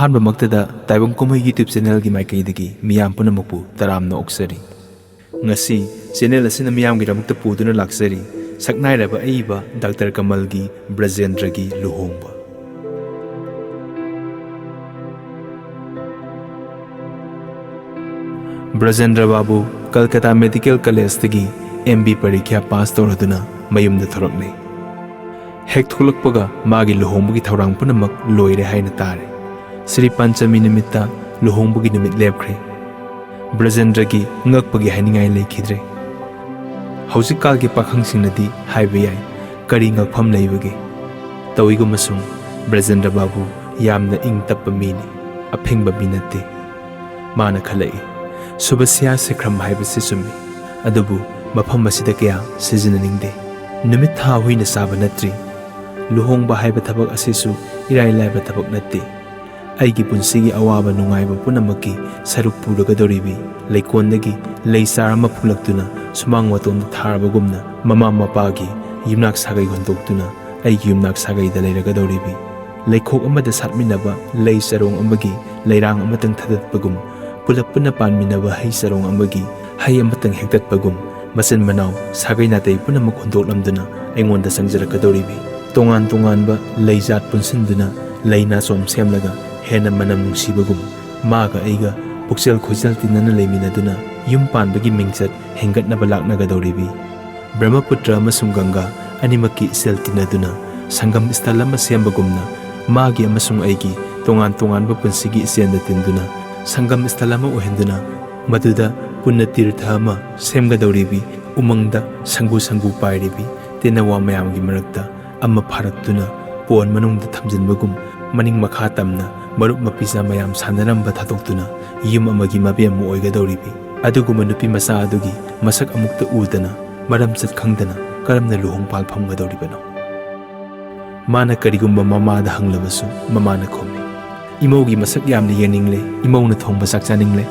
ꯑꯍꯥꯟꯕꯃꯛꯇꯗ ꯇꯥꯏꯕꯪ ꯀꯨꯝꯍꯩ YouTube ꯆꯦꯅꯦꯜꯒꯤ ꯃꯥꯏꯀꯩꯗꯒꯤ ꯃꯤꯌꯥꯝ ꯄꯨꯝꯅꯃꯛꯄꯨ ꯇꯔꯥꯝꯅ ꯑꯣꯛꯆꯔꯤ꯫ ꯉꯁꯤ ꯆꯦꯅꯦꯜ ꯑꯁꯤꯅ ꯃꯤꯌꯥꯝꯒꯤꯗꯃꯛꯇ ꯄꯨꯗꯨꯅ ꯂꯥꯛꯆꯔꯤ ꯁꯛꯅꯥꯏꯔꯕ ꯑꯏꯕ ꯗꯥꯛꯇꯔ ꯀꯃꯜꯒꯤ ꯕ꯭ꯔꯖꯦꯟꯗ꯭ꯔꯒꯤ ꯂꯨꯍꯣꯡꯕ꯫ ꯕ꯭ꯔꯖꯦꯟꯗ꯭ꯔ ꯕꯥꯕꯨ ꯀꯜꯀꯇꯥ ꯃꯦꯗꯤꯀꯦꯜ ꯀꯣꯂꯦꯖꯇꯒꯤ MB ꯄꯔꯤꯈ꯭ꯌꯥ ꯄꯥꯁ ꯇꯧꯔꯗꯨꯅ ꯃꯌꯨꯝꯗ ꯊꯣꯔꯛꯂꯦ꯫ ꯍꯦꯛ ꯊꯣꯛꯂꯛꯄꯒ ꯃꯥꯒꯤ ꯂꯨꯍꯣꯡꯕꯒꯤ ꯊꯧꯔꯥꯡ ꯄꯨꯝꯅꯃꯛ ꯂꯣꯏꯔꯦ ꯍꯥꯏꯅ ꯇꯥꯔꯦ꯫ శ్రీ ꯄꯟꯆꯃꯤ ꯅꯨꯃꯤꯠꯇ ꯂꯨꯍꯣꯡꯕꯒꯤ ꯅꯨꯃꯤꯠ ꯂꯦꯞꯈ꯭ꯔꯦ꯫ ꯕ꯭ꯔꯖꯦꯟꯗ꯭ꯔꯒꯤ ꯉꯛꯄꯒꯤ ꯍꯥꯏꯅꯤꯡꯉꯥꯏ ꯂꯩꯈꯤꯗ꯭ꯔꯦ꯫ ꯍꯧꯖꯤꯛꯀꯥꯜꯒꯤ ꯄꯥꯈꯪꯁꯤꯡꯅꯗꯤ ꯍꯥꯏꯕ ꯌꯥꯏ ꯀꯔꯤ ꯉꯛꯐꯝ ꯂꯩꯕꯒꯦ? ꯇꯧꯏꯒꯨꯝꯕꯁꯨꯡ ꯕ꯭ꯔꯖꯦꯟꯗ꯭ꯔ ꯕꯥꯕꯨ ꯌꯥꯝꯅ ꯏꯪ ꯇꯞꯄ ꯃꯤꯅꯤ, ꯑꯐꯤꯡꯕ ꯃꯤ ꯅꯠꯇꯦ꯫ ꯃꯥꯅ ꯈꯜꯂꯛꯏ ꯁꯨꯕꯁ꯭ꯌꯥ ꯁꯤꯈ꯭ꯔꯝ ꯍꯥꯏꯕꯁꯤ ꯆꯨꯝꯃꯤ, ꯑꯗꯨꯕꯨ ꯃꯐꯝ ꯑꯁꯤꯗ ꯀꯌꯥ ꯁꯤꯖꯤꯟꯅꯅꯤꯡꯗꯦ꯫ ꯅꯨꯃꯤꯠ ꯊꯥ ꯍꯨꯏꯅ ꯆꯥꯕ ꯅꯠꯇ꯭ꯔꯤ꯫ ꯂꯨꯍꯣꯡꯕ ꯍꯥꯏꯕ ꯊꯕꯛ ꯑꯁꯤꯁꯨ ꯏꯔꯥꯏ ꯂꯥꯏꯕ ꯊꯕꯛ ꯅꯠꯇꯦ꯫ ꯑꯩꯒꯤ ꯄꯨꯟꯁꯤꯒꯤ ꯑꯋꯥꯕ ꯅꯨꯡꯉꯥꯏꯕ ꯄꯨꯝꯅꯃꯛꯀꯤ ꯁꯔꯨꯛ ꯄꯨꯔꯒꯗꯧꯔꯤꯕꯤ ꯂꯩꯀꯣꯟꯗꯒꯤ ꯂꯩ ꯆꯥꯔ ꯑꯃ ꯐꯨꯛꯂꯛꯇꯨꯅ ꯁꯨꯃꯥꯡ ꯃꯇꯣꯟꯗ ꯊꯥꯔꯕꯒꯨꯝꯅ ꯃꯃꯥ ꯃꯄꯥꯒꯤ ꯌꯨꯝꯅꯥꯛ ꯁꯥꯒꯩ ꯍꯨꯟꯗꯣꯛꯇꯨꯅ ꯑꯩꯒꯤ ꯌꯨꯝꯅꯥꯛ ꯁꯥꯒꯩꯗ ꯂꯩꯔꯒꯗꯧꯔꯤꯕꯤ ꯂꯩꯈꯣꯛ ꯑꯃꯗ ꯁꯥꯠꯃꯤꯟꯅꯕ ꯂꯩ ꯆꯔꯣꯡ ꯑꯃꯒꯤ ꯂꯩꯔꯥꯡ ꯑꯃꯇꯪ ꯊꯥꯗꯠꯄꯒꯨꯝ, ꯄꯨꯂꯞ ꯄꯨꯟꯅ ꯄꯥꯟꯃꯤꯟꯅꯕ ꯍꯩ ꯆꯔꯣꯡ ꯑꯃꯒꯤ ꯍꯩ ꯑꯃꯇꯪ ꯍꯦꯛꯇꯠꯄꯒꯨꯝ ꯃꯆꯤꯟ ꯃꯅꯥꯎ ꯁꯥꯒꯩ ꯅꯥꯇꯩ ꯄꯨꯝꯅꯃꯛ ꯍꯨꯟꯗꯣꯛꯂꯝꯗꯨꯅ ꯑꯩꯉꯣꯟꯗ ꯆꯪꯖꯔꯛꯀꯗꯧꯔꯤꯕꯤ ꯇꯣꯉꯥꯟ ꯇꯣꯉꯥꯟꯕ ꯂꯩꯖꯥꯠ ꯄꯨꯟꯁꯤꯟꯗꯨꯅ ꯂꯩ ꯅꯥꯆꯣꯝ ꯁꯦꯝꯂꯒ ꯍꯦꯟꯅ ꯃꯅꯝ ꯅꯨꯡꯁꯤꯕꯒꯨꯝ ꯃꯥꯒ ꯑꯩꯒ ꯄꯨꯛꯆꯦꯜ ꯈꯣꯏꯆꯦꯜ ꯇꯤꯟꯅꯅ ꯂꯩꯃꯤꯟꯅꯗꯨꯅ ꯌꯨꯝ ꯄꯥꯟꯕꯒꯤ ꯃꯤꯡꯆꯠ ꯍꯦꯟꯒꯠꯅꯕ ꯂꯥꯛꯅꯒꯗꯧꯔꯤꯕꯤ ꯕ꯭ꯔꯍ꯭ꯃꯄꯨꯇ꯭ꯔ ꯑꯃꯁꯨꯡ ꯒꯪꯒꯥ ꯑꯅꯤꯃꯛꯀꯤ ꯏꯆꯦꯜ ꯇꯤꯟꯅꯗꯨꯅ ꯁꯪꯒꯝ ꯁ꯭ꯊꯜ ꯑꯃ ꯁꯦꯝꯕꯒꯨꯝꯅ ꯃꯥꯒꯤ ꯑꯃꯁꯨꯡ ꯑꯩꯒꯤ ꯇꯣꯉꯥꯟ ꯇꯣꯉꯥꯟꯕ ꯄꯨꯟꯁꯤꯒꯤ ꯏꯆꯦꯜꯗ ꯇꯤꯟꯗꯨꯅ ꯁꯪꯒꯝ ꯁ꯭ꯊꯜ ꯑꯃ ꯑꯣꯏꯍꯟꯗꯨꯅ ꯃꯗꯨꯗ ꯄꯨꯟꯅ ꯇꯤꯔꯊ ꯑꯃ ꯁꯦꯝꯒꯗꯧꯔꯤꯕꯤ ꯎꯃꯪꯗ ꯁꯪꯒꯨ ꯁꯪꯒꯨ ꯄꯥꯏꯔꯤꯕꯤ ꯇꯤꯟꯅꯋꯥ ꯃꯌꯥꯝꯒꯤ ꯃꯔꯛꯇ ꯑꯃ ꯐꯥꯔꯛꯇꯨꯅ ꯄꯣꯟ ꯃꯅꯨꯡꯗ ꯊꯝꯖꯤꯟꯕꯒꯨꯝ ꯃꯅꯤꯡ ꯃꯈꯥ ꯇꯝꯅ ꯃꯔꯨꯞ ꯃꯄꯤꯖꯥ ꯃꯌꯥꯝ ꯁꯥꯟꯅꯔꯝꯕ ꯊꯥꯗꯣꯛꯇꯨꯅ ꯌꯨꯝ ꯑꯃꯒꯤ ꯃꯕꯦꯝ ꯑꯃ ꯑꯣꯏꯒꯗꯧꯔꯤꯕꯤ ꯑꯗꯨꯒꯨꯝꯕ ꯅꯨꯄꯤ ꯃꯆꯥ ꯑꯗꯨꯒꯤ ꯃꯁꯛ ꯑꯃꯨꯛꯇ ꯎꯗꯅ ꯃꯔꯝꯆꯠ ꯈꯪꯗꯅ ꯀꯔꯝꯅ ꯂꯨꯍꯣꯡ ꯐꯝꯒꯗꯧꯔꯤꯕꯅꯣ? ꯃꯥꯅ ꯀꯔꯤꯒꯨꯝꯕ ꯃꯃꯥꯗ ꯍꯪꯂꯕꯁꯨ ꯃꯃꯥꯅ ꯈꯨꯝꯃꯤ, ꯏꯃꯧꯒꯤ ꯃꯁꯛ ꯌꯥꯝꯅ ꯌꯦꯡꯅꯤꯡꯂꯦ, ꯏꯃꯧꯅ ꯊꯣꯡꯕ ꯆꯥꯛ ꯆꯥꯅꯤꯡꯂꯦ꯫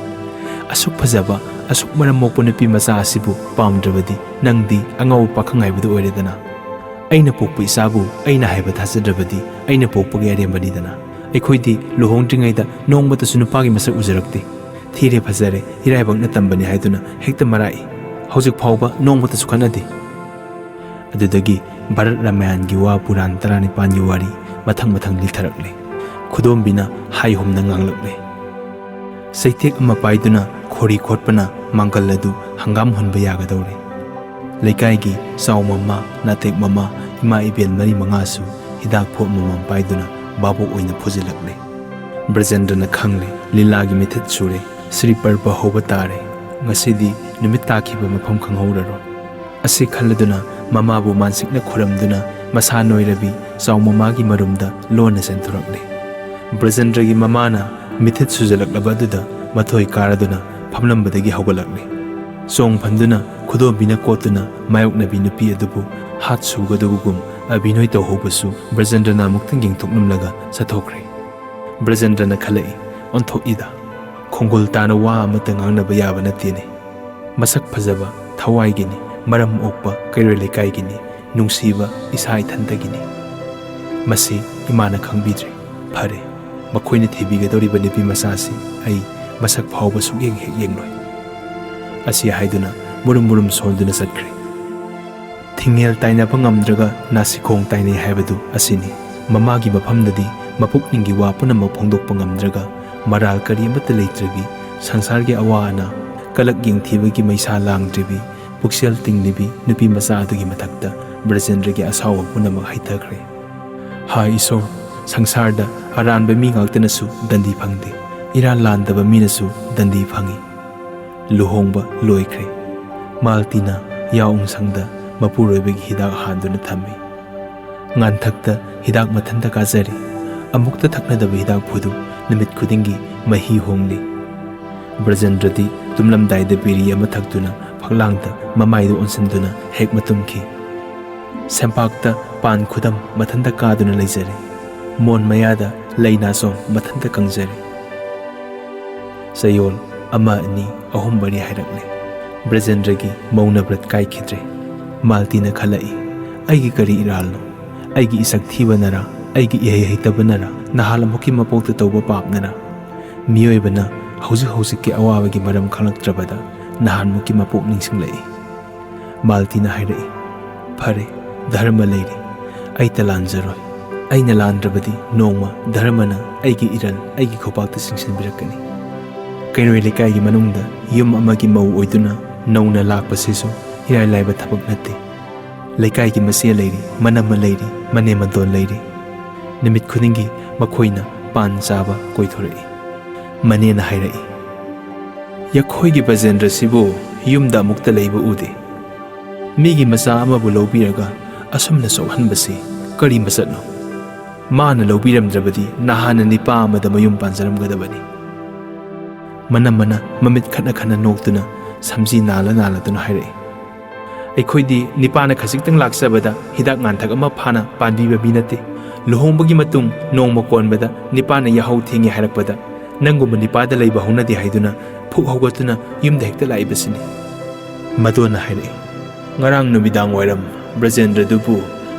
ꯑꯁꯨꯛ ꯐꯖꯕ ꯑꯁꯨꯛ ꯃꯔꯝ ꯃꯣꯛꯄ ꯅꯨꯄꯤ ꯃꯆꯥ ꯑꯁꯤꯕꯨ ꯄꯥꯝꯗ꯭ꯔꯕꯗꯤ ꯅꯪꯗꯤ ꯑꯉꯧꯕ ꯄꯥꯈꯪ ꯍꯥꯏꯕꯗꯨ ꯑꯣꯏꯔꯦꯗꯅ꯫ ꯑꯩꯅ ꯄꯣꯛꯄ ꯏꯆꯥꯕꯨ ꯑꯩꯅ ꯍꯥꯏꯕ ꯊꯥꯖꯗ꯭ꯔꯕꯗꯤ ꯑꯩꯅ ꯄꯣꯛꯄꯒꯤ ꯑꯔꯦꯝꯕꯅꯤꯗꯅ꯫ ꯑꯩꯈꯣꯏꯗꯤ ꯂꯨꯍꯣꯡꯗ꯭ꯔꯤꯉꯩꯗ ꯅꯣꯡꯃꯇꯁꯨ ꯅꯨꯄꯥꯒꯤ ꯃꯁꯛ ꯎꯖꯔꯛꯇꯦ꯫ ꯊꯤꯔꯦ ꯐꯖꯔꯦ ꯏꯔꯥꯏꯕꯛꯅ ꯇꯝꯕꯅꯤ ꯍꯥꯏꯗꯨꯅ ꯍꯦꯛꯇ ꯃꯔꯥꯛꯏ꯫ ꯍꯧꯖꯤꯛ ꯐꯥꯎꯕ ꯅꯣꯡꯃꯇꯁꯨ ꯈꯟꯅꯗꯦ꯫ ꯑꯗꯨꯗꯒꯤ ꯚꯥꯔꯠ ꯔꯥꯃꯥꯌꯟꯒꯤ ꯋꯥ ꯄꯨꯔꯥꯟ 19ꯒꯤ ꯋꯥꯔꯤ ꯃꯊꯪ ꯃꯊꯪ ꯂꯤꯊꯔꯛꯂꯦ꯫ ꯈꯨꯗꯣꯝꯕꯤꯅ ꯍꯥꯏꯍꯨꯝꯅ ꯉꯥꯡꯂꯛꯂꯦ꯫ ꯆꯩꯇꯦꯛ ꯑꯃ ꯄꯥꯏꯗꯨꯅ ꯈꯣꯔꯤ ꯈꯣꯠꯄꯅ ꯃꯥꯡꯒꯜ ꯑꯗꯨ ꯍꯪꯒꯥꯝ ꯍꯨꯟꯕ ꯌꯥꯒꯗꯧꯔꯦ꯫ ꯂꯩꯀꯥꯏꯒꯤ ꯆꯥꯎ ꯃꯃꯥ, ꯅꯥꯇꯦꯛ ꯃꯃꯥ, ꯏꯃꯥ ꯏꯕꯦꯜ 4-5ꯁꯨ ꯍꯤꯗꯥꯛ ꯐꯣꯠ ꯑꯃꯃꯝ ꯄꯥꯏꯗꯨꯅ ꯚꯥꯕꯣꯛ ꯑꯣꯏꯅ ꯐꯨꯖꯤꯜꯂꯛꯂꯦ꯫ ꯕ꯭ꯔꯖꯦꯟꯗ꯭ꯔꯅ ꯈꯪꯂꯦ ꯂꯤꯂꯥꯒꯤ ꯃꯤꯊꯠ ꯁꯨꯔꯦ, శ్రీ ꯄꯔꯕ ꯍꯧꯕ ꯇꯥꯔꯦ, ꯉꯁꯤꯗꯤ ꯅꯨꯃꯤꯠ ꯇꯥꯈꯤꯕ ꯃꯐꯝ ꯈꯪꯍꯧꯔꯔꯣꯏ꯫ ꯑꯁꯤ ꯈꯜꯂꯗꯨꯅ ꯃꯃꯥꯕꯨ ꯃꯥꯟꯁꯤꯛꯅ ꯈꯨꯔꯝꯗꯨꯅ ꯃꯁꯥ ꯅꯣꯏꯔꯕꯤ ꯆꯥꯎ ꯃꯃꯥꯒꯤ ꯃꯔꯨꯝꯗ ꯂꯣꯟꯅ ꯆꯦꯟꯊꯣꯔꯛꯂꯦ꯫ ꯕ꯭ꯔꯖꯦꯟꯗ꯭ꯔꯒꯤ ꯃꯃꯥꯅ ꯃꯤꯊꯠ ꯁꯨꯖꯜꯂꯛꯂꯕ ꯑꯗꯨꯗ ꯃꯊꯣꯏ ꯀꯥꯔꯗꯨꯅ ꯐꯝꯂꯝꯕꯗꯒꯤ ꯍꯧꯒꯠꯂꯛꯂꯦ꯫ ꯆꯣꯡ ꯐꯟꯗꯨꯅ ꯈꯨꯗꯣꯝꯕꯤꯅ ꯀꯣꯠꯇꯨꯅ ꯃꯥꯌꯣꯛꯅꯕꯤ ꯅꯨꯄꯤ ꯑꯗꯨꯕꯨ ꯍꯥꯠ ꯁꯨꯒꯗꯧꯕꯒꯨꯝ ꯑꯚꯤꯅꯣꯏ ꯇꯧꯍꯧꯕꯁꯨ ꯕ꯭ꯔꯖꯦꯟꯗ꯭ꯔꯅ ꯑꯃꯨꯛꯇꯪ ꯌꯦꯡꯊꯣꯛꯂꯝꯂꯒ ꯆꯠꯊꯣꯛꯈ꯭ꯔꯦ꯫ ꯕ꯭ꯔꯖꯦꯟꯗ꯭ꯔꯅ ꯈꯜꯂꯛꯏ, ꯑꯣꯟꯊꯣꯛꯏꯗ, ꯈꯣꯡꯒꯨꯜ ꯇꯥꯅ ꯋꯥ ꯑꯃꯠꯇ ꯉꯥꯡꯅꯕ ꯌꯥꯕ ꯅꯠꯇꯦꯅꯦ꯫ ꯃꯁꯛ ꯐꯖꯕ ꯊꯋꯥꯏꯒꯤꯅꯤ, ꯃꯔꯝ ꯑꯣꯛꯄ ꯀꯩꯔꯣꯏ ꯂꯩꯀꯥꯏꯒꯤꯅꯤ, ꯅꯨꯡꯁꯤꯕ ꯏꯁꯥ ꯏꯊꯟꯇꯒꯤꯅꯤ꯫ ꯃꯁꯤ ꯏꯃꯥꯅ ꯈꯪꯕꯤꯗ꯭ꯔꯦ꯫ ꯐꯔꯦ, ꯃꯈꯣꯏꯅ ꯊꯤꯕꯤꯒꯗꯧꯔꯤꯕ ꯅꯨꯄꯤ ꯃꯆꯥꯁꯤ ꯑꯩ ꯃꯁꯛ ꯐꯥꯎꯕ ꯁꯨꯛꯌꯦꯡ ꯍꯦꯛ ꯌꯦꯡꯂꯣꯏ꯫ ꯑꯁꯤ ꯍꯥꯏꯗꯨꯅ ꯃꯨꯔꯨꯝ ꯃꯨꯔꯨꯝ ꯁꯣꯟꯗꯨꯅ ꯆꯠꯈ꯭ꯔꯦ꯫ ꯊꯤꯡꯉꯦꯜ ꯇꯥꯏꯅꯕ ꯉꯝꯗ꯭ꯔꯒ ꯅꯥꯁꯤꯈꯣꯡ ꯇꯥꯏꯅꯩ ꯍꯥꯏꯕꯗꯨ ꯑꯁꯤꯅꯤ꯫ ꯃꯃꯥꯒꯤ ꯃꯐꯝꯗꯗꯤ ꯃꯄꯨꯛꯅꯤꯡꯒꯤ ꯋꯥ ꯄꯨꯝꯅꯃꯛ ꯐꯣꯡꯗꯣꯛꯄ ꯉꯝꯗ꯭ꯔꯒ ꯃꯔꯥꯜ ꯀꯔꯤ ꯑꯃꯠꯇ ꯂꯩꯇ꯭ꯔꯕꯤ ꯁꯪꯁꯥꯔꯒꯤ ꯑꯋꯥ ꯑꯅꯥ ꯀꯂꯛ ꯌꯦꯡꯊꯤꯕꯒꯤ ꯃꯩꯁꯥ ꯂꯥꯡꯗ꯭ꯔꯤꯕꯤ ꯄꯨꯛꯆꯦꯜ ꯇꯤꯡꯂꯤꯕꯤ ꯅꯨꯄꯤ ꯃꯆꯥ ꯑꯗꯨꯒꯤ ꯃꯊꯛꯇ ꯕ꯭ꯔꯖꯦꯟꯗ꯭ꯔꯒꯤ ꯑꯁꯥꯎꯕ ꯄꯨꯝꯅꯃꯛ ꯍꯩꯊꯈ꯭ꯔꯦ꯫ ꯍꯥꯏ ꯏꯁꯣꯔ, ꯁꯪꯁꯥꯔꯗ ꯑꯔꯥꯟꯕ ꯃꯤ ꯉꯥꯛꯇꯅꯁꯨ ꯗꯟꯗꯤ ꯐꯪꯗꯦ, ꯏꯔꯥꯟ ꯂꯥꯟꯗꯕ ꯃꯤꯅꯁꯨ ꯗꯟꯗꯤ ꯐꯪꯏ꯫ ꯂꯨꯍꯣꯡꯕ ꯂꯣꯏꯈ꯭ꯔꯦ꯫ ꯃꯥꯜꯇꯤꯅ ꯌꯥꯎꯎꯡꯁꯪꯗ ꯃꯄꯨꯔꯣꯏꯕꯒꯤ ꯍꯤꯗꯥꯛ ꯍꯥꯟꯗꯨꯅ ꯊꯝꯃꯤ꯫ ꯉꯥꯟꯊꯛꯇ ꯍꯤꯗꯥꯛ ꯃꯊꯟꯇ ꯀꯥꯖꯔꯤ꯫ ꯑꯃꯨꯛꯇ ꯊꯛꯅꯗꯕ ꯍꯤꯗꯥꯛꯄꯨꯗꯨ ꯅꯨꯃꯤꯠ ꯈꯨꯗꯤꯡꯒꯤ ꯃꯍꯤ ꯍꯣꯡꯂꯤ꯫ ꯕ꯭ꯔꯖꯦꯟꯗ꯭ꯔꯗꯤ ꯇꯨꯝꯂꯝꯗꯥꯏꯗ ꯕꯤꯔꯤ ꯑꯃ ꯊꯛꯇꯨꯅ ꯐꯛꯂꯥꯡꯗ ꯃꯃꯥꯏꯗ ꯑꯣꯟꯁꯤꯟꯗꯨꯅ ꯍꯦꯛ ꯃꯇꯨꯝꯈꯤ꯫ ꯁꯦꯝꯄꯥꯛꯇ ꯄꯥꯟ ꯈꯨꯗꯝ ꯃꯊꯟꯇ ꯀꯥꯗꯨꯅ ꯂꯩꯖꯔꯦ꯫ ꯃꯣꯟ ꯃꯌꯥꯗ ꯂꯩ ꯅꯥꯆꯣꯝ ꯃꯊꯟꯇ ꯀꯪꯖꯔꯦ꯫ ꯆꯌꯣꯜ 1, 2, 3, 4 ꯍꯥꯏꯔꯛꯂꯦ꯫ ꯕ꯭ꯔꯖꯦꯟꯗ꯭ꯔꯒꯤ ꯃꯧꯅ ꯕ꯭ꯔꯠ ꯀꯥꯏꯈꯤꯗ꯭ꯔꯦ꯫ ꯃꯥꯜꯇꯤꯅ ꯈꯜꯂꯛꯏ, ꯑꯩꯒꯤ ꯀꯔꯤ ꯏꯔꯥꯜꯅꯣ? ꯑꯩꯒꯤ ꯏꯁꯛ ꯊꯤꯕꯅꯔꯥ ꯑꯩꯒꯤ ꯏꯍꯩ ꯍꯩꯇꯕꯅꯔ ꯅꯍꯥꯟ ꯑꯃꯨꯛꯀꯤ ꯃꯄꯣꯛꯇ ꯇꯧꯕ ꯄꯥꯞꯅꯔ ꯃꯤꯑꯣꯏꯕꯅ ꯍꯧꯖꯤꯛꯀꯤ ꯑꯋꯥꯕꯒꯤ ꯃꯔꯝ ꯈꯪꯂꯛꯇ꯭ꯔꯕꯗ ꯅꯍꯥꯟꯃꯨꯛꯀꯤ ꯃꯄꯣꯛ ꯅꯤꯡꯁꯤꯡꯂꯛꯏ꯫ ꯃꯥꯜꯇꯤꯅ ꯍꯥꯏꯔꯛꯏ, ꯐꯔꯦ, ꯙꯔꯃ ꯂꯩꯔꯤ, ꯑꯩꯇ ꯂꯥꯟꯖꯔꯣꯏ꯫ ꯑꯩꯅ ꯂꯥꯟꯗ꯭ꯔꯕꯗꯤ ꯅꯣꯡꯃ ꯙꯔꯃꯅ ꯑꯩꯒꯤ ꯏꯔꯜ ꯑꯩꯒꯤ ꯈꯨꯄꯥꯛꯇ ꯆꯤꯡꯁꯤꯟꯕꯤꯔꯛꯀꯅꯤ꯫ ꯀꯩꯔꯣꯏ ꯂꯩꯀꯥꯏꯒꯤ ꯃꯅꯨꯡꯗ ꯌꯨꯝ ꯑꯃꯒꯤ ꯃꯧ ꯑꯣꯏꯗꯨꯅ ꯅꯧꯅ ꯂꯥꯛꯄꯁꯤꯁꯨ ꯏꯔꯥꯏ ꯂꯥꯏꯕ ꯊꯕꯛ ꯅꯠꯇꯦ꯫ ꯂꯩꯀꯥꯏꯒꯤ ꯃꯆꯦ ꯂꯩꯔꯤ, ꯃꯅꯝꯃ ꯂꯩꯔꯤ, ꯃꯅꯦꯝ ꯃꯗꯣꯟ ꯂꯩꯔꯤ꯫ ꯅꯨꯃꯤꯠ ꯈꯨꯗꯤꯡꯒꯤ ꯃꯈꯣꯏꯅ ꯄꯥꯟ ꯆꯥꯕ ꯀꯣꯏꯊꯣꯔꯛꯏ꯫ ꯃꯅꯦꯅ ꯍꯥꯏꯔꯛꯏ, ꯌꯈꯣꯏꯒꯤ ꯕ꯭ꯔꯖꯦꯟꯗ꯭ꯔꯁꯤꯕꯨ ꯌꯨꯝꯗ ꯑꯃꯨꯛꯇ ꯂꯩꯕ ꯎꯗꯦ꯫ ꯃꯤꯒꯤ ꯃꯆꯥ ꯑꯃꯕꯨ ꯂꯧꯕꯤꯔꯒ ꯑꯁꯨꯝꯅ ꯁꯣꯛꯍꯟꯕꯁꯤ ꯀꯔꯤ ꯃꯆꯠꯅꯣ? ꯃꯥꯅ ꯂꯧꯕꯤꯔꯝꯗ꯭ꯔꯕꯗꯤ ꯅꯍꯥꯟꯅ ꯅꯤꯄꯥ ꯑꯃꯗ ꯃꯌꯨꯝ ꯄꯥꯟꯖꯔꯝꯒꯗꯕꯅꯤ꯫ ꯃꯅꯝꯃꯅ ꯃꯃꯤꯠ ꯈꯠꯅ ꯅꯣꯛꯇꯨꯅ ꯁꯝꯖꯤ ꯅꯥꯜꯂꯗꯨꯅ ꯍꯥꯏꯔꯛꯏ, ꯑꯩꯈꯣꯏꯗꯤ ꯅꯤꯄꯥꯅ ꯈꯖꯤꯛꯇꯪ ꯂꯥꯛꯆꯕꯗ ꯍꯤꯗꯥꯛ ꯉꯥꯟꯊꯛ ꯑꯃ ꯐꯥꯅ ꯄꯥꯟꯕꯤꯕ ꯃꯤ ꯅꯠꯇꯦ꯫ ꯂꯨꯍꯣꯡꯕꯒꯤ ꯃꯇꯨꯡ ꯅꯣꯡꯃ ꯀꯣꯟꯕꯗ ꯅꯤꯄꯥꯅ ꯌꯥꯍꯧ ꯊꯦꯡꯉꯦ ꯍꯥꯏꯔꯛꯄꯗ ꯅꯪꯒꯨꯝꯕ ꯅꯤꯄꯥꯗ ꯂꯩꯕ ꯍꯧꯅꯗꯦ ꯍꯥꯏꯗꯨꯅ ꯐꯨꯛ ꯍꯧꯒꯠꯇꯨꯅ ꯌꯨꯝꯗ ꯍꯦꯛꯇ ꯂꯥꯛꯏꯕꯁꯤꯅꯤ꯫ ꯃꯗꯣꯟꯅ ꯍꯥꯏꯔꯛꯏ, ꯉꯔꯥꯡ ꯅꯨꯃꯤꯗꯥꯡ ꯋꯥꯏꯔꯝ ꯕ꯭ꯔꯖꯦꯟꯗ꯭ꯔꯗꯨꯕꯨ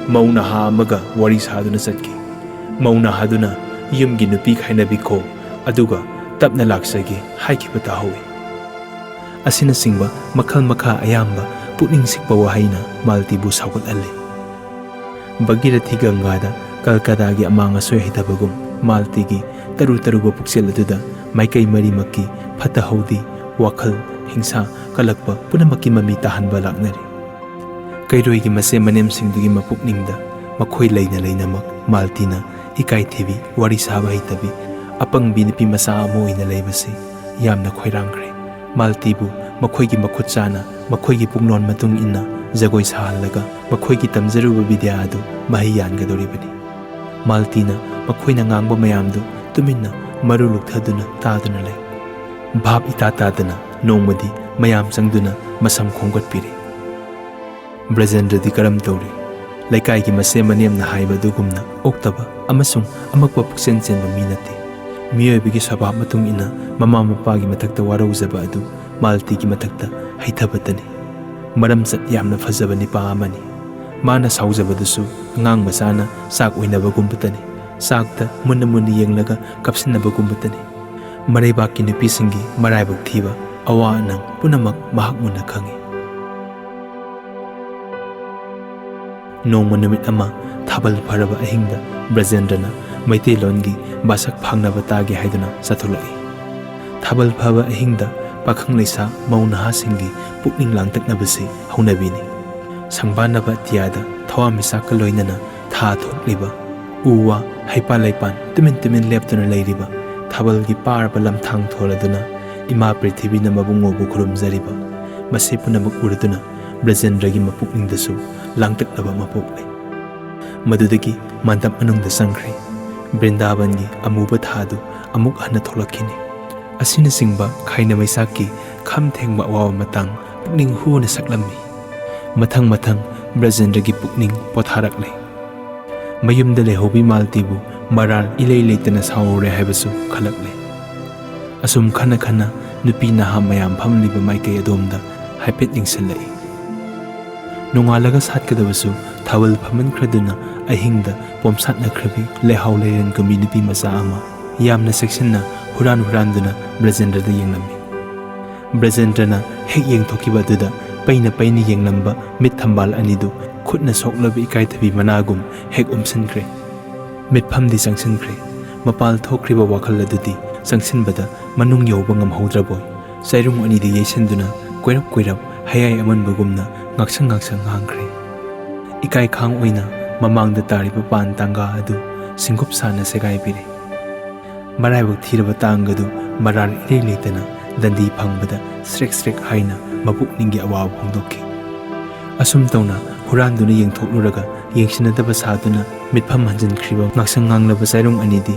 ꯃꯧ ꯅꯍꯥ ꯑꯃꯒ ꯋꯥꯔꯤ ꯁꯥꯗꯨꯅ ꯆꯠꯈꯤ꯫ ꯃꯧ ꯅꯍꯥꯗꯨꯅ ꯌꯨꯝꯒꯤ ꯅꯨꯄꯤ ꯈꯥꯏꯅꯕꯤꯈꯣ, ꯑꯗꯨꯒ ꯇꯞꯅ ꯂꯥꯛꯆꯒꯦ ꯍꯥꯏꯈꯤꯕ ꯇꯥꯍꯧꯏ꯫ ꯑꯁꯤꯅꯆꯤꯡꯕ ꯃꯈꯜ ꯃꯈꯥ ꯑꯌꯥꯝꯕ ꯄꯨꯛꯅꯤꯡ ꯁꯤꯛꯄ ꯋꯥꯍꯩꯅ ꯃꯥꯜꯇꯤꯕꯨ ꯁꯥꯎꯒꯠꯍꯜꯂꯤ꯫ ꯚꯒꯤꯔꯊꯤ ꯒꯪꯒꯥꯗ ꯀꯜꯀꯇꯥꯒꯤ ꯑꯃꯥꯡ ꯑꯁꯣꯏ ꯍꯩꯇꯕꯒꯨꯝ ꯃꯥꯜꯇꯤꯒꯤ ꯇꯔꯨ ꯇꯔꯨꯕ ꯄꯨꯛꯆꯦꯜ ꯑꯗꯨꯗ ꯃꯥꯏꯀꯩ ꯃꯔꯤꯃꯛꯀꯤ ꯐꯠꯇ ꯍꯧꯗꯤ, ꯋꯥꯈꯜ, ꯍꯤꯡꯁꯥ ꯀꯜꯂꯛꯄ ꯄꯨꯝꯅꯃꯛꯀꯤ ꯃꯃꯤ ꯇꯥꯍꯟꯕ ꯂꯥꯛꯅꯔꯤ꯫ ꯀꯩꯔꯣꯏꯒꯤ ꯃꯆꯦ ꯃꯅꯦꯝꯁꯤꯡꯗꯨꯒꯤ ꯃꯄꯨꯛꯅꯤꯡꯗ ꯃꯈꯣꯏ ꯂꯩꯅꯃꯛ ꯃꯥꯜꯇꯤꯅ ꯏꯀꯥꯏꯊꯤꯕꯤ, ꯋꯥꯔꯤ ꯁꯥꯕ ꯍꯩꯇꯕꯤ, ꯑꯄꯪꯕꯤ ꯅꯨꯄꯤ ꯃꯆꯥ ꯑꯃ ꯑꯣꯏꯅ ꯂꯩꯕꯁꯤ ꯌꯥꯝꯅ ꯈꯣꯏꯔꯥꯡꯈ꯭ꯔꯦ꯫ ꯃꯥꯜꯇꯤꯕꯨ ꯃꯈꯣꯏꯒꯤ ꯃꯈꯨꯠ ꯆꯥꯅ ꯃꯈꯣꯏꯒꯤ ꯄꯨꯡꯂꯣꯟ ꯃꯇꯨꯡ ꯏꯟꯅ ꯖꯒꯣꯏ ꯁꯥꯍꯜꯂꯒ ꯃꯈꯣꯏꯒꯤ ꯇꯝꯖꯔꯨꯕ ꯕꯤꯗ꯭ꯌꯥ ꯑꯗꯨ ꯃꯍꯩ ꯌꯥꯟꯒꯗꯧꯔꯤꯕꯅꯤ꯫ ꯃꯥꯜꯇꯤꯅ ꯃꯈꯣꯏꯅ ꯉꯥꯡꯕ ꯃꯌꯥꯝꯗꯨ ꯇꯨꯃꯤꯟꯅ ꯃꯔꯨ ꯂꯨꯛꯊꯗꯨꯅ ꯇꯥꯗꯨꯅ ꯂꯩ꯫ ꯚꯥꯞ ꯏꯇꯥ ꯇꯥꯗꯅ ꯅꯣꯡꯃꯗꯤ ꯃꯌꯥꯝ ꯆꯪꯗꯨꯅ ꯃꯁꯝ ꯈꯣꯝꯒꯠꯄꯤꯔꯤ꯫ ꯕ꯭ꯔꯖꯦꯟꯗ꯭ꯔꯗꯤ ꯀꯔꯝ ꯇꯧꯔꯤ? ꯂꯩꯀꯥꯏꯒꯤ ꯃꯆꯦ ꯃꯅꯦꯝꯅ ꯍꯥꯏꯕ ꯑꯗꯨꯒꯨꯝꯅ ꯑꯣꯛꯇꯕ ꯑꯃꯁꯨꯡ ꯑꯃꯛꯄ ꯄꯨꯛꯆꯦꯟ ꯆꯦꯟꯕ ꯃꯤ ꯅꯠꯇꯦ꯫ ꯃꯤꯑꯣꯏꯕꯒꯤ ꯁ꯭ꯋꯚꯥꯕ ꯃꯇꯨꯡ ꯏꯟꯅ ꯃꯃꯥ ꯃꯄꯥꯒꯤ ꯃꯊꯛꯇ ꯋꯥꯔꯧꯖꯕ ꯑꯗꯨ ꯃꯥꯜꯇꯤꯒꯤ ꯃꯊꯛꯇ ꯍꯩꯊꯕꯇꯅꯤ꯫ ꯃꯔꯝꯆꯠ ꯌꯥꯝꯅ ꯐꯖꯕ ꯅꯤꯄꯥ ꯑꯃꯅꯤ꯫ ꯃꯥꯅ ꯁꯥꯎꯖꯕꯗꯨꯁꯨ ꯑꯉꯥꯡ ꯃꯆꯥꯅ ꯆꯥꯛ ꯑꯣꯏꯅꯕꯒꯨꯝꯕꯇꯅꯤ, ꯆꯥꯛꯇ ꯃꯨꯟꯅ ꯌꯦꯡꯂꯒ ꯀꯞꯁꯤꯟꯅꯕꯒꯨꯝꯕꯇꯅꯤ꯫ ꯃꯔꯩꯕꯥꯛꯀꯤ ꯅꯨꯄꯤꯁꯤꯡꯒꯤ ꯃꯔꯥꯏꯕꯛ ꯊꯤꯕ, ꯑꯋꯥ ꯑꯅꯪ ꯄꯨꯝꯅꯃꯛ ꯃꯍꯥꯛ ꯃꯨꯟꯅ ꯈꯪꯏ꯫ ꯅꯣꯡꯃ ꯅꯨꯃꯤꯠ ꯑꯃ ꯊꯥꯕꯜ ꯐꯔꯕ ꯑꯍꯤꯡꯗ ꯕ꯭ꯔꯖꯦꯟꯗ꯭ꯔꯅ ꯃꯩꯇꯩꯂꯣꯟꯒꯤ ꯕꯥꯁꯛ ꯐꯥꯡꯅꯕ ꯇꯥꯒꯦ ꯍꯥꯏꯗꯨꯅ ꯆꯠꯊꯣꯛꯂꯛꯏ꯫ ꯊꯥꯕꯜ ꯐꯕ ꯑꯍꯤꯡꯗ ꯄꯥꯈꯪ ꯂꯩꯁꯥ ꯃꯧ ꯅꯍꯥꯁꯤꯡꯒꯤ ꯄꯨꯛꯅꯤꯡ ꯂꯥꯡꯇꯛꯅꯕꯁꯤ ꯍꯧꯅꯕꯤꯅꯤ꯫ ꯁꯪꯕꯥꯟꯅꯕ ꯑꯇꯤꯌꯥꯗ ꯊꯋꯥꯟꯃꯤꯆꯥꯛꯀ ꯂꯣꯏꯅꯅ ꯊꯥ ꯊꯣꯛꯂꯤꯕ, ꯎ ꯋꯥ ꯍꯩꯄꯥꯜ ꯂꯩꯄꯥꯟ ꯇꯨꯃꯤꯟ ꯂꯦꯞꯇꯨꯅ ꯂꯩꯔꯤꯕ, ꯊꯥꯕꯜꯒꯤ ꯄꯥꯔꯕ ꯂꯝꯊꯥꯡ ꯊꯣꯜꯂꯗꯨꯅ ꯏꯃꯥ ꯄ꯭ꯔꯤꯊꯤꯕꯤꯅ ꯃꯕꯨꯡꯉꯣꯕꯨ ꯈꯨꯔꯨꯝꯖꯔꯤꯕ, ꯃꯁꯤ ꯄꯨꯝꯅꯃꯛ ꯎꯔꯗꯨꯅ ꯕ꯭ꯔꯖꯦꯟꯗ꯭ꯔꯒꯤ ꯃꯄꯨꯛꯅꯤꯡꯗꯁꯨ ꯂꯥꯡꯇꯛꯅꯕ ꯑꯃ ꯄꯣꯛꯂꯦ꯫ ꯃꯗꯨꯗꯒꯤ ꯃꯥꯟꯗꯞ ꯃꯅꯨꯡꯗ ꯆꯪꯈ꯭ꯔꯦ꯫ ꯕ꯭ꯔꯤꯟꯗꯥꯕꯟꯒꯤ ꯑꯃꯨꯕ ꯊꯥꯗꯨ ꯑꯃꯨꯛ ꯍꯟꯅ ꯊꯣꯛꯂꯛꯈꯤꯅꯤ꯫ ꯑꯁꯤꯅꯆꯤꯡꯕ ꯈꯥꯏꯅ ꯃꯩꯆꯥꯛꯀꯤ ꯈꯝ ꯊꯦꯡꯕ ꯑꯋꯥꯕ ꯃꯇꯥꯡ ꯄꯨꯛꯅꯤꯡ ꯍꯨꯅ ꯁꯛꯂꯝꯃꯤ꯫ ꯃꯊꯪ ꯕ꯭ꯔꯖꯦꯟꯗ꯭ꯔꯒꯤ ꯄꯨꯛꯅꯤꯡ ꯄꯣꯊꯥꯔꯛꯂꯦ꯫ ꯃꯌꯨꯝꯗ ꯂꯩꯍꯧꯕꯤ ꯃꯥꯜꯇꯤꯕꯨ ꯃꯔꯥꯜ ꯏꯂꯩ ꯂꯩꯇꯅ ꯁꯥꯎꯔꯨꯔꯦ ꯍꯥꯏꯕꯁꯨ ꯈꯜꯂꯛꯂꯦ꯫ ꯑꯁꯨꯝ ꯈꯟꯅ ꯅꯨꯄꯤ ꯅꯍꯥ ꯃꯌꯥꯝ ꯐꯝꯂꯤꯕ ꯃꯥꯏꯀꯩ ꯑꯗꯣꯝꯗ ꯍꯥꯏꯐꯦꯠ ꯌꯦꯡꯁꯤꯜꯂꯛꯏ꯫ ꯅꯣꯡꯉꯥꯜꯂꯒ ꯁꯥꯠꯀꯗꯕꯁꯨ ꯊꯥꯕꯜ ꯐꯝꯃꯟꯈ꯭ꯔꯗꯨꯅ ꯑꯍꯤꯡꯗ ꯄꯣꯝꯁꯥꯠꯅꯈ꯭ꯔꯕꯤ ꯂꯩꯍꯥꯎ ꯂꯩꯔꯦꯟꯒꯨꯝꯕꯤ ꯅꯨꯄꯤ ꯃꯆꯥ ꯑꯃ ꯌꯥꯝꯅ ꯆꯦꯛꯁꯤꯟꯅ ꯍꯨꯔꯥꯟꯗꯨꯅ ꯕ꯭ꯔꯖꯦꯟꯗ꯭ꯔꯗ ꯌꯦꯡꯂꯝꯃꯤ꯫ ꯕ꯭ꯔꯖꯦꯟꯗ꯭ꯔꯅ ꯍꯦꯛ ꯌꯦꯡꯊꯣꯛꯈꯤꯕ ꯑꯗꯨꯗ ꯄꯩꯅ ꯌꯦꯡꯂꯝꯕ ꯃꯤꯠ ꯊꯝꯕꯥꯜ ꯑꯅꯤꯗꯨ ꯈꯨꯠꯅ ꯁꯣꯛꯂꯕ ꯏꯀꯥꯏꯊꯕꯤ ꯃꯅꯥꯒꯨꯝ ꯍꯦꯛ ꯎꯝꯁꯤꯟꯈ꯭ꯔꯦ꯫ ꯃꯤꯠꯐꯝꯗꯤ ꯆꯪꯁꯤꯟꯈ꯭ꯔꯦ, ꯃꯄꯥꯜ ꯊꯣꯛꯈ꯭ꯔꯤꯕ ꯋꯥꯈꯜ ꯑꯗꯨꯗꯤ ꯆꯪꯁꯤꯟꯕꯗ ꯃꯅꯨꯡ ꯌꯧꯕ ꯉꯝꯍꯧꯗ꯭ꯔꯕꯣꯏ ꯆꯩꯔꯨꯡ ꯑꯅꯤꯗ ꯌꯩꯁꯤꯟꯗꯨꯅ ꯀꯣꯏꯔꯞ ꯍꯌꯥꯏ ꯑꯃꯟꯕꯒꯨꯝꯅ ꯉꯥꯛꯁꯪ ꯉꯥꯡꯈ꯭ꯔꯦ꯫ ꯏꯀꯥꯏꯈꯥꯡ ꯑꯣꯏꯅ ꯃꯃꯥꯡꯗ ꯇꯥꯔꯤꯕ ꯄꯥꯟ ꯇꯥꯡꯒꯥ ꯑꯗꯨ ꯁꯤꯡꯒꯨꯞ ꯁꯥꯅ ꯁꯦꯒꯥꯏꯕꯤꯔꯦ꯫ ꯃꯔꯥꯏꯕꯛ ꯊꯤꯔꯕ ꯇꯥꯡꯒꯗꯨ ꯃꯔꯥꯜ ꯏꯔꯩ ꯂꯩꯇꯅ ꯗꯟꯗꯤ ꯐꯪꯕꯗ ꯁ꯭ꯔꯦꯛ ꯍꯥꯏꯅ ꯃꯄꯨꯛꯅꯤꯡꯒꯤ ꯑꯋꯥꯕ ꯐꯣꯡꯗꯣꯛꯈꯤ꯫ ꯑꯁꯨꯝ ꯇꯧꯅ ꯍꯨꯔꯥꯟꯗꯨꯅ ꯌꯦꯡꯊꯣꯛꯂꯨꯔꯒ ꯌꯦꯡꯁꯤꯟꯅꯗꯕ ꯁꯥꯗꯨꯅ ꯃꯤꯠꯐꯝ ꯍꯟꯖꯤꯟꯈ꯭ꯔꯤꯕ ꯉꯥꯛꯁꯪ ꯉꯥꯡꯂꯕ ꯆꯩꯔꯨꯡ ꯑꯅꯤꯗꯤ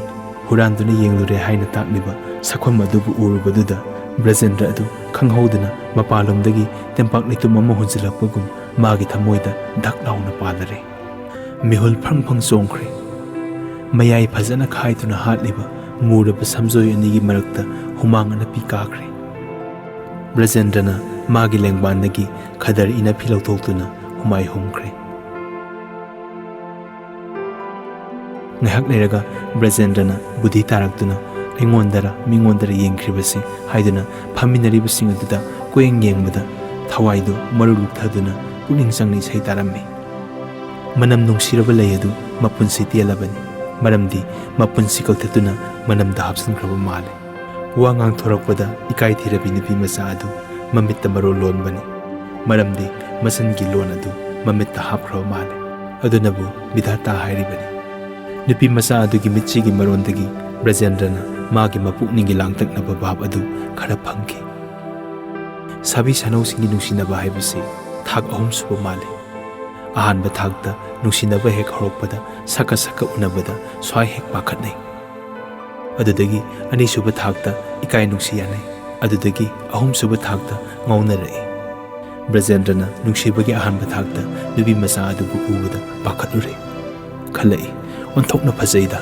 ꯍꯨꯔꯥꯟꯗꯨꯅ ꯌꯦꯡꯂꯨꯔꯦ ꯍꯥꯏꯅ తాꯛꯂꯤꯕ ꯁꯛꯐꯝ ꯑꯗꯨꯕꯨ ꯎꯔꯨꯕꯗꯨꯗ ꯕ꯭ꯔꯖꯦꯟꯗ꯭ꯔ ꯑꯗꯨ ꯈꯪꯍꯧꯗꯅ ꯃꯄꯥꯟꯂꯣꯝꯗꯒꯤ ꯇꯦꯝꯄꯥꯛ ꯂꯩꯇꯨꯝ ꯑꯃ ꯍꯨꯟꯖꯤꯜꯂꯛꯄꯒꯨꯝ ꯃꯥꯒꯤ ꯊꯃꯣꯏꯗ ꯙꯛ ꯂꯥꯎꯅ ꯄꯥꯜꯂꯔꯦ꯫ ꯃꯤꯍꯨꯜ ꯐ꯭ꯔꯪ ꯆꯣꯡꯈ꯭ꯔꯦ꯫ ꯃꯌꯥꯏ ꯐꯖꯅ ꯈꯥꯏꯗꯨꯅ ꯍꯥꯠꯂꯤꯕ ꯃꯨꯔꯕ ꯁꯝꯖꯣꯏ ꯑꯅꯤꯒꯤ ꯃꯔꯛꯇ ꯍꯨꯃꯥꯡ ꯑꯅꯞꯄꯤ ꯀꯥꯈ꯭ꯔꯦ꯫ ꯕ꯭ꯔꯖꯦꯟꯗ꯭ꯔꯅ ꯃꯥꯒꯤ ꯂꯦꯡꯕꯥꯟꯗꯒꯤ ꯈꯗꯔ ꯏꯅꯐꯤ ꯂꯧꯊꯣꯛꯇꯨꯅ ꯍꯨꯃꯥꯏ ꯍꯨꯝꯈ꯭ꯔꯦ꯫ ngahak leiraga Brajendrana budhi taraktuna aingondara mingondara yengkribasi haiduna phaminaribasing aduda koyeng yengbada thawaidu maruluk thaduna puning sangni sei tarammi manam nungsiraba layadu mapunsi tialabani maramdi mapunsi kalthatuna manamda hapsankraba male wa ngang thorakpada ikai thirabi nupi macha adu mamitta maro lonbani maramdi masangi lon adu mamitta hapkraba male adunabu bidhata hairibani nupi macha adugi mitchigi marondagi Brajendrana magi mapukningi langtaknaba bab adu khara phangki sabi sanausingi nungsinaba haibasi thak ahum suba male ahanba thakta nungsinaba hek horokpada saka saka unabada swai hek pakhatnai adudagi ani suba thakta ikai nungsiyanai adudagi ahum suba thakta ngaunarai Brajendrana nungsibagi ahanba thakta nubi macha adubu ubada pakhatlure khalai onthokna phajaida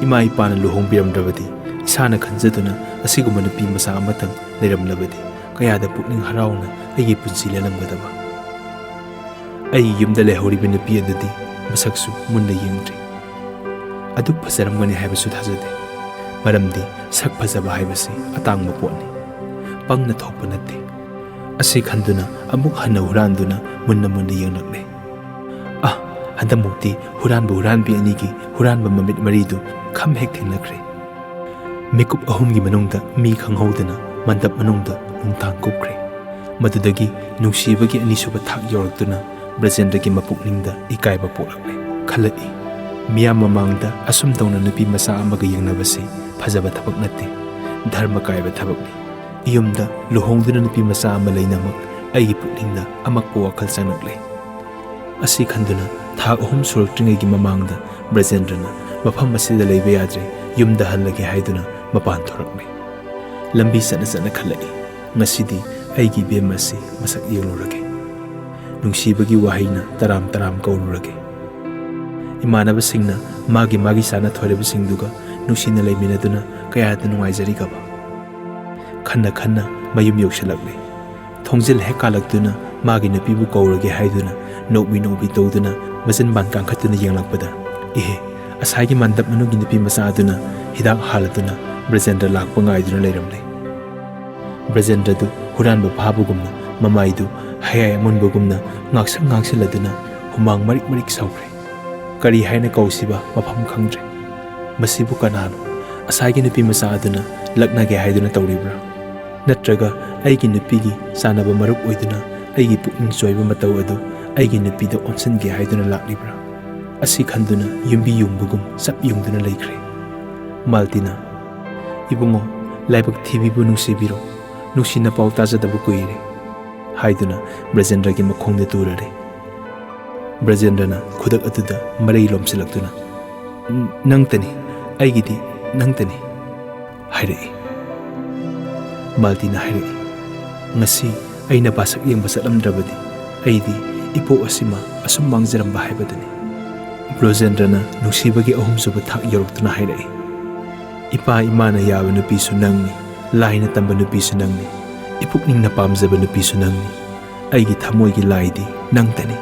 ima ipana luhongbiramdrabadi isana khanjaduna asiguma nupi macha amatang leiramlabadi kayada pukning harauna aigi punsi lelamgadaba ai yumda lehoriba nupi adudi masaksu munna yengdri adu phajaramgani haibasu thajade maramdi sak phajaba haibasi atangma potni pangna thokpa natte asi khanduna amuk hanna huranduna munna yenglakle handamukti huranbi anigi huranba mamit maridu kham hek thengnakre mekup ahumgi manungda mi khanghaudana mandap manungda nungtang kupkre madudagi nungsibagi anisuba thak yoraktuna Brajendragi mapukningda ikaiba poklakle khalai miyam mamangda asum tawna nupi macha amaga yengnabasi phajaba thabak natte dharma kaiba thabakni iyumda luhongduna nupi macha ama leinamak aigi pukningda amakpa wakhal chanakle asi khanduna thak ahum suraktringegi mamangda Brajendrana mafam asida leiba yadre yumda hallage haiduna mapan thorakme lambi sana sana khalai ngasidi aigi bemasi masak yelurage nungsibagi wahaina taram kaururage imanaba singna magi sana thoreba singduga nungsina leiminaduna kayada nungaijari gaba khanna mayum yokshalagle thongjil hekalakduna magi napibu kaurage haiduna nokbi tawduna majan ban kangkhatuna yenglakpada ehe asagi mandap manugi nupi macha aduna hidak haladuna Brajendra lakpa ngaiduna leiramle Brajendradu huranba phabugumna mamaidu hayai amunbugumna ngaksaladuna humang marik saukre kari haina kausiba mafam khangdre masibu kanano asagi nupi macha aduna laknage haiduna tawribra natraga aigi nupigi sanaba maruk oiduna aigi pukning soiba matau adu aigi nupida onsange haiduna laklibra asi khanduna yumbi yungbugum sap yungduna laikre maltina ibungo laibak thibibu nungsibiro nungsina pau tajadabu kuire haiduna Brajendragi makhongda turare Brajendrana khudak aduda marai lomsilaktuna nangtani aigidi nangtani hairai maltina hairai ngasi aina basak yengba satlamdrabadi aidi ipo asima asum mangjaramba haibadani Brajendrana nungsibagi ahum suba thak yoruktuna hairai ipa imana yaba nupisu nangni laina tamba nupisu nangni ipukningna pamjaba nupisu nangni aigi thamoigi laidi nangtani